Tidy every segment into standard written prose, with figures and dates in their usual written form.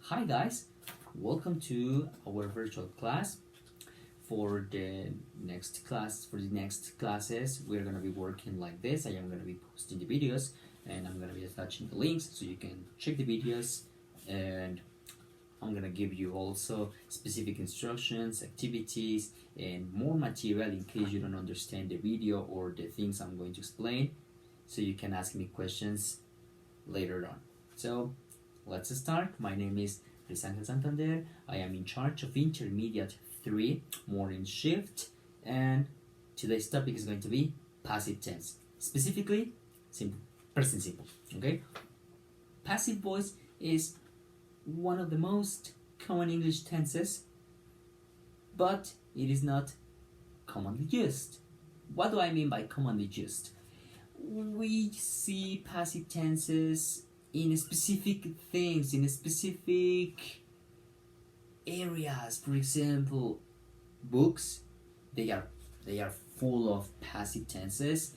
Hi guys, welcome to our virtual class. For the next classes, we're gonna be working like this. I am gonna be posting the videos and I'm gonna be attaching the links so you can check the videos, and I'm gonna give you also specific instructions, activities, and more material in case you don't understand the video or the things I'm going to explain, so you can ask me questions later on. So let's start. My name is Luis Angel Santander. I am in charge of Intermediate 3 morning shift, and today's topic is going to be passive tense, specifically simple, present simple. Okay, passive voice is one of the most common English tenses, but it is not commonly used. What do I mean by commonly used? We see passive tenses in specific things, in specific areas. For example, books, they are full of passive tenses.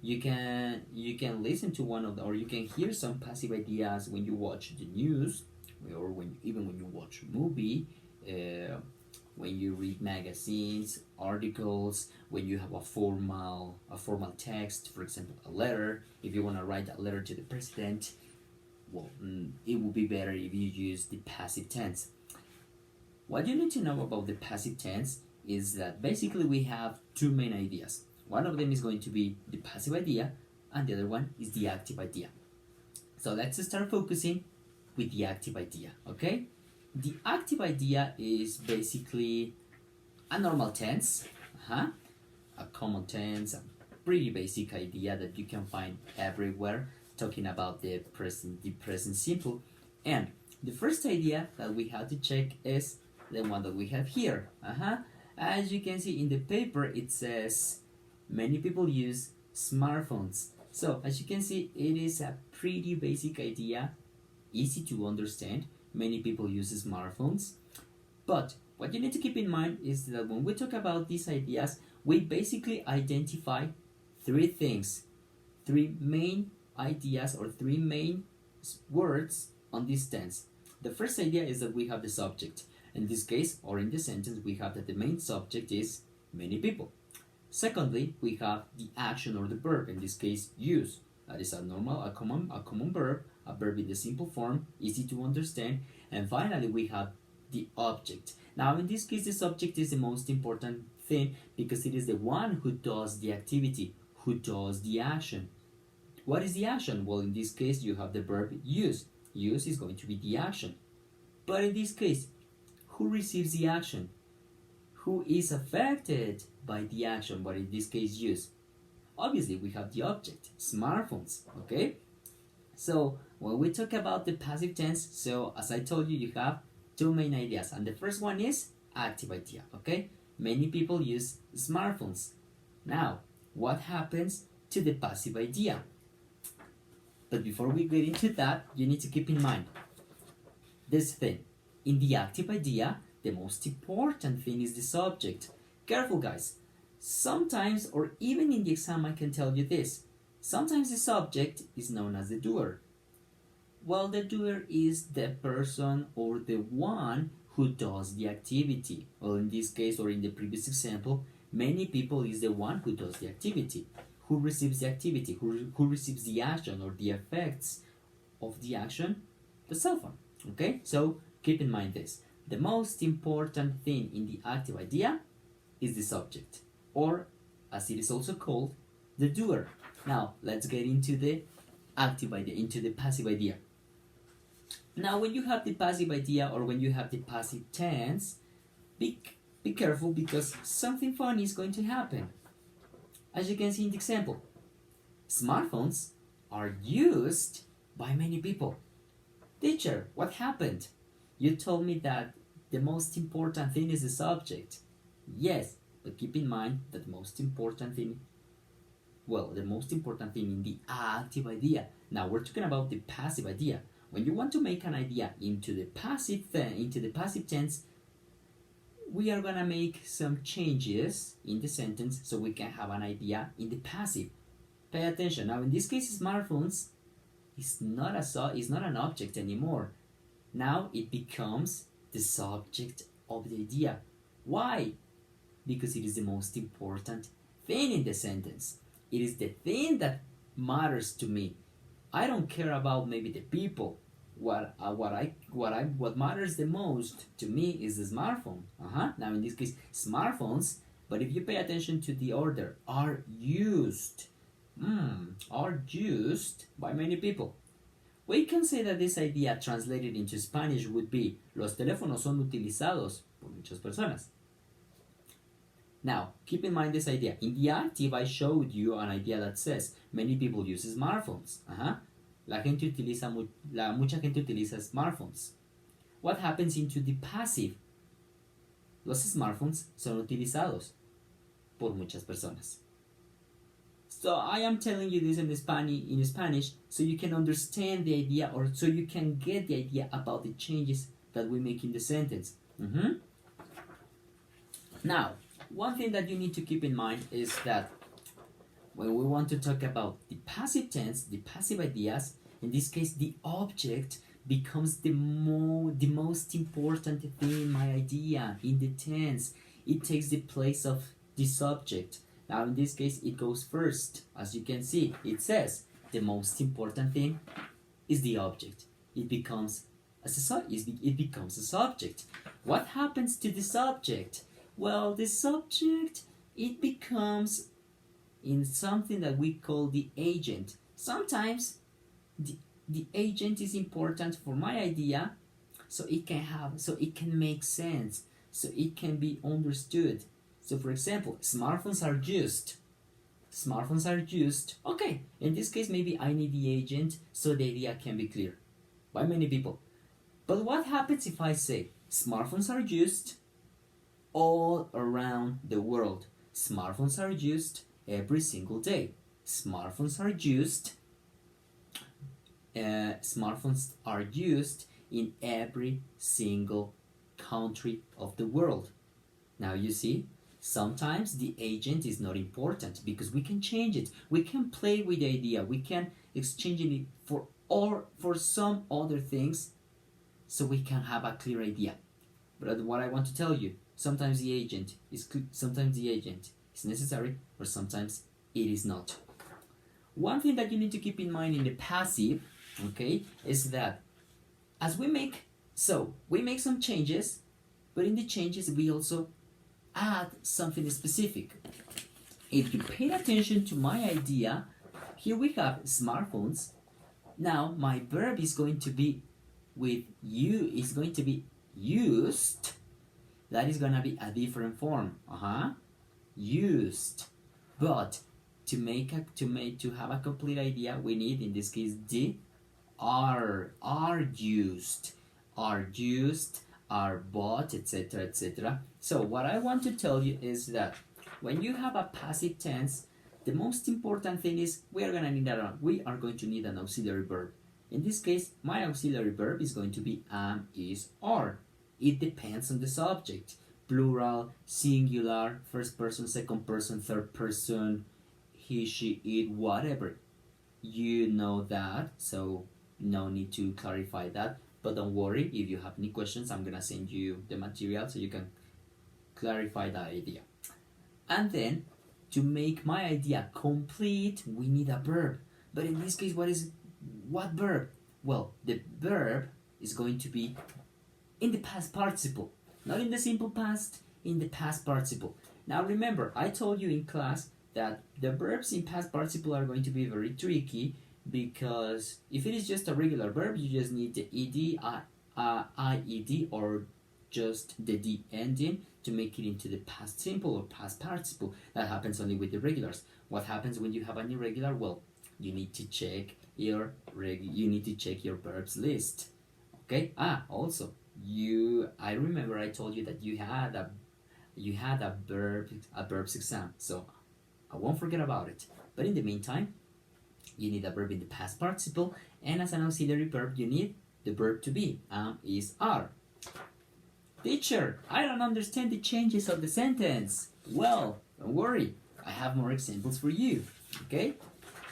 You can listen to one of the, or you can hear some passive ideas when you watch the news, or when you watch a movie, when you read magazines, articles, when you have a formal text, for example, a letter. If you want to write a letter to the president, well, it would be better if you use the passive tense. What you need to know about the passive tense is that basically we have two main ideas. One of them is going to be the passive idea, and the other one is the active idea. So let's start focusing with the active idea, okay? The active idea is basically a normal tense, a common tense, a pretty basic idea that you can find everywhere, talking about the present simple. And the first idea that we have to check is the one that we have here. As you can see in the paper, it says many people use smartphones. So as you can see, it is a pretty basic idea, easy to understand. Many people use smartphones. But what you need to keep in mind is that when we talk about these ideas, we basically identify three things, three main ideas or three main words on this tense. The first idea is that we have the subject. In this case, or in the sentence, we have that the main subject is many people. Secondly, we have the action or the verb, in this case, use. That is a common verb, a verb in the simple form, easy to understand. And finally, we have the object. Now, in this case, the subject is the most important thing because it is the one who does the activity, who does the action. What is the action? Well, in this case, you have the verb use. Use is going to be the action. But in this case, who receives the action? Who is affected by the action? But in this case, use. Obviously, we have the object, smartphones, okay? So, when we talk about the passive tense, so as I told you, you have two main ideas. And the first one is active idea, okay? Many people use smartphones. Now, what happens to the passive idea? But before we get into that, you need to keep in mind this thing. In the active idea, the most important thing is the subject. Careful, guys. Sometimes, or even in the exam, I can tell you this. Sometimes the subject is known as the doer. Well, the doer is the person or the one who does the activity. Well, in this case, or in the previous example, many people is the one who does the activity. Who receives the activity? Who receives the action or the effects of the action? The cell phone. Okay? So, keep in mind this. The most important thing in the active idea is the subject, or as it is also called, the doer. Now, let's get into the active idea, into the passive idea. Now, when you have the passive idea or when you have the passive tense, be careful because something funny is going to happen. As you can see in the example, smartphones are used by many people. Teacher, what happened? You told me that the most important thing is the subject. Yes, but keep in mind that the most important thing in the active idea. Now we're talking about the passive idea. When you want to make an idea into the passive tense, we are gonna make some changes in the sentence so we can have an idea in the passive. Pay attention. Now in this case, smartphones is not an object anymore. Now it becomes the subject of the idea. Why? Because it is the most important thing in the sentence. It is the thing that matters to me. I don't care about maybe the people. What matters the most to me is the smartphone. Now in this case, smartphones. But if you pay attention to the order, are used. Are used by many people. We can say that this idea translated into Spanish would be los teléfonos son utilizados por muchas personas. Now, keep in mind this idea. In the active, I showed you an idea that says many people use smartphones. Mucha gente utiliza smartphones. What happens into the passive? Los smartphones son utilizados por muchas personas. So I am telling you this in Spanish so you can understand the idea, or so you can get the idea about the changes that we make in the sentence. Now, one thing that you need to keep in mind is that when we want to talk about the passive tense, the passive ideas, in this case the object becomes the most important thing in my idea, in the tense. It takes the place of the subject. Now in this case it goes first. As you can see, it says the most important thing is the object. It becomes a subject. What happens to the subject? Well, the subject, it becomes in something that we call the agent. Sometimes the agent is important for my idea, so it can make sense, so it can be understood. So for example, smartphones are used. Okay, in this case maybe I need the agent so the idea can be clear by many people. But what happens if I say smartphones are used all around the world? Smartphones are used every single day. Smartphones are used in every single country of the world. Now you see, sometimes the agent is not important because we can change it. We can play with the idea. We can exchange it for some other things, so we can have a clear idea. But what I want to tell you, sometimes the agent is necessary, or sometimes it is not. One thing that you need to keep in mind in the passive, okay, is that as we make some changes, but in the changes we also add something specific. If you pay attention to my idea, here we have smartphones. Now my verb is going to be used. That is gonna be a different form. Used. But to have a complete idea, we need in this case the are used, are bought, etc., etc. So what I want to tell you is that when you have a passive tense, the most important thing is we are going to need an auxiliary verb. In this case, my auxiliary verb is going to be am, is, are. It depends on the subject. Plural, singular, first person, second person, third person, he, she, it, whatever. You know that, so no need to clarify that. But don't worry, if you have any questions, I'm gonna send you the material so you can clarify that idea. And then, to make my idea complete, we need a verb. But in this case, what verb? Well, the verb is going to be in the past participle. Not in the simple past, in the past participle. Now remember, I told you in class that the verbs in past participle are going to be very tricky, because if it is just a regular verb, you just need the ed, ied, or just the d ending to make it into the past simple or past participle. That happens only with the regulars. What happens when you have an irregular? Well, you need to check your verbs list. Okay. Also, I remember I told you that you had a verbs exam, so I won't forget about it. But in the meantime, you need a verb in the past participle, and as an auxiliary verb, you need the verb to be am, is, are. Teacher, I don't understand the changes of the sentence. Well, don't worry, I have more examples for you. Okay?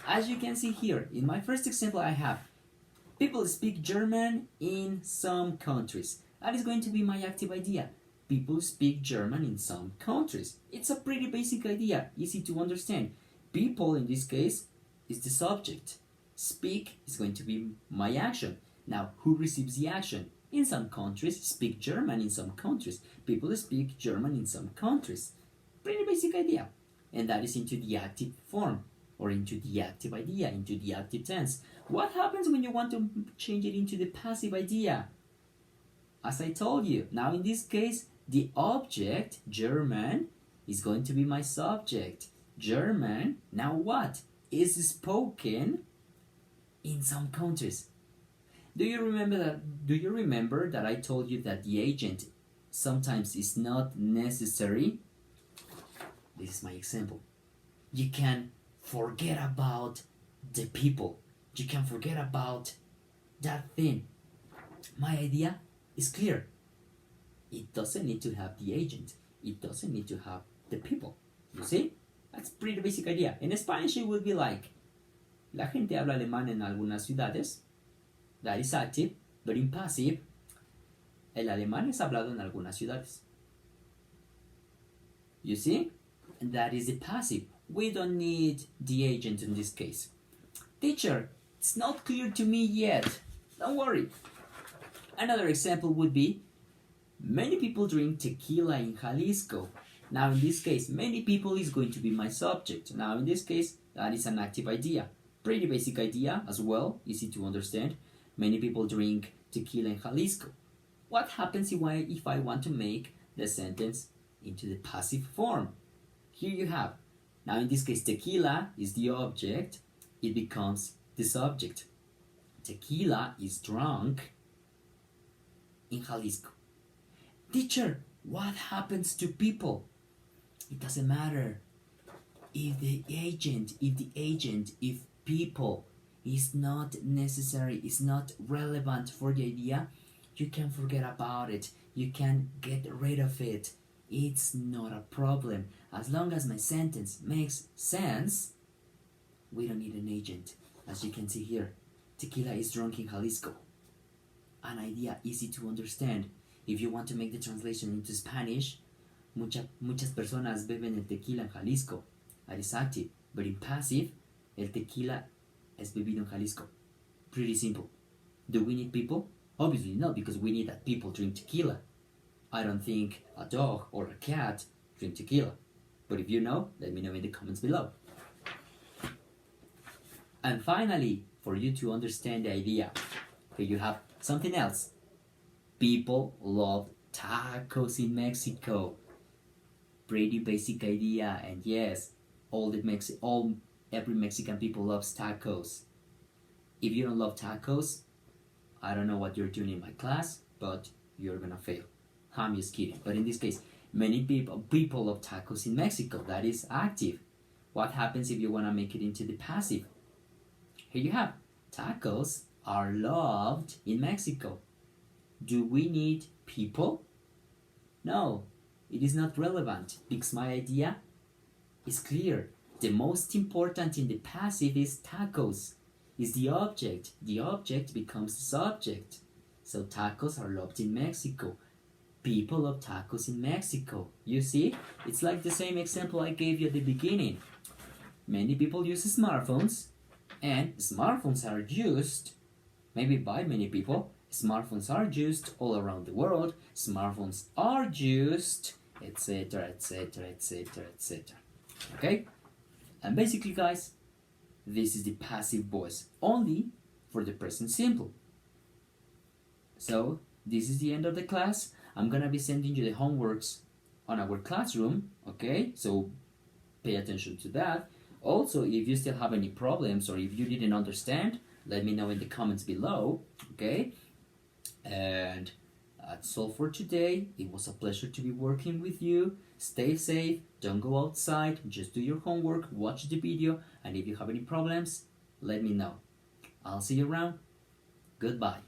As you can see here, in my first example, I have People speak German in some countries. That is going to be my active idea. People speak German in some countries. It's a pretty basic idea, easy to understand. People, in this case, is the subject. Speak is going to be my action. Now, who receives the action? In some countries, speak German in some countries. People speak German in some countries. Pretty basic idea. And that is into the active form, or into the active idea, into the active tense. What happens when you want to change it into the passive idea? As I told you, now in this case, the object, German, is going to be my subject. German, now what? Is spoken in some countries. Do you remember that I told you that the agent sometimes is not necessary? This is my example. You can forget about the people. You can forget about that thing. My idea is clear. It doesn't need to have the agent. It doesn't need to have the people. You see? That's a pretty basic idea. In Spanish, it would be like, la gente habla alemán en algunas ciudades. That is active, but in passive, el alemán es hablado en algunas ciudades. You see? And that is the passive. We don't need the agent in this case. Teacher, it's not clear to me yet. Don't worry. Another example would be, many people drink tequila in Jalisco. Now in this case, many people is going to be my subject. Now in this case, that is an active idea. Pretty basic idea as well, easy to understand. Many people drink tequila in Jalisco. What happens if I want to make the sentence into the passive form? Here you have. Now in this case, tequila is the object. It becomes the subject. Tequila is drunk in Jalisco. Teacher, what happens to people? It doesn't matter. If people is not necessary, is not relevant for the idea, you can forget about it. You can get rid of it. It's not a problem. As long as my sentence makes sense, we don't need an agent. As you can see here, tequila is drunk in Jalisco. An idea easy to understand. If you want to make the translation into Spanish, muchas personas beben el tequila en Jalisco. That is active. But in passive, el tequila es bebido en Jalisco. Pretty simple. Do we need people? Obviously not, because we need that people drink tequila. I don't think a dog or a cat drink tequila. But if you know, let me know in the comments below. And finally, for you to understand the idea, here you have something else. People love tacos in Mexico. Pretty basic idea, and yes, every Mexican people loves tacos. If you don't love tacos, I don't know what you're doing in my class, but you're gonna fail. I'm just kidding. But in this case, many people love tacos in Mexico. That is active. What happens if you wanna make it into the passive? Here you have. Tacos are loved in Mexico. Do we need people? No, it is not relevant, because my idea is clear. The most important in the passive is tacos. Is the object. The object becomes the subject. So tacos are loved in Mexico. People love tacos in Mexico. You see? It's like the same example I gave you at the beginning. Many people use smartphones, and smartphones are used, maybe by many people. Smartphones are used all around the world. Smartphones are used, etc., etc., etc., etc. Okay? And basically, guys, this is the passive voice, only for the present simple. So, this is the end of the class. I'm gonna be sending you the homeworks on our classroom, okay? So, pay attention to that. Also, if you still have any problems or if you didn't understand, let me know in the comments below, okay? And that's all for today. It was a pleasure to be working with you. Stay safe, don't go outside, just do your homework, watch the video, and if you have any problems, let me know. I'll see you around. Goodbye.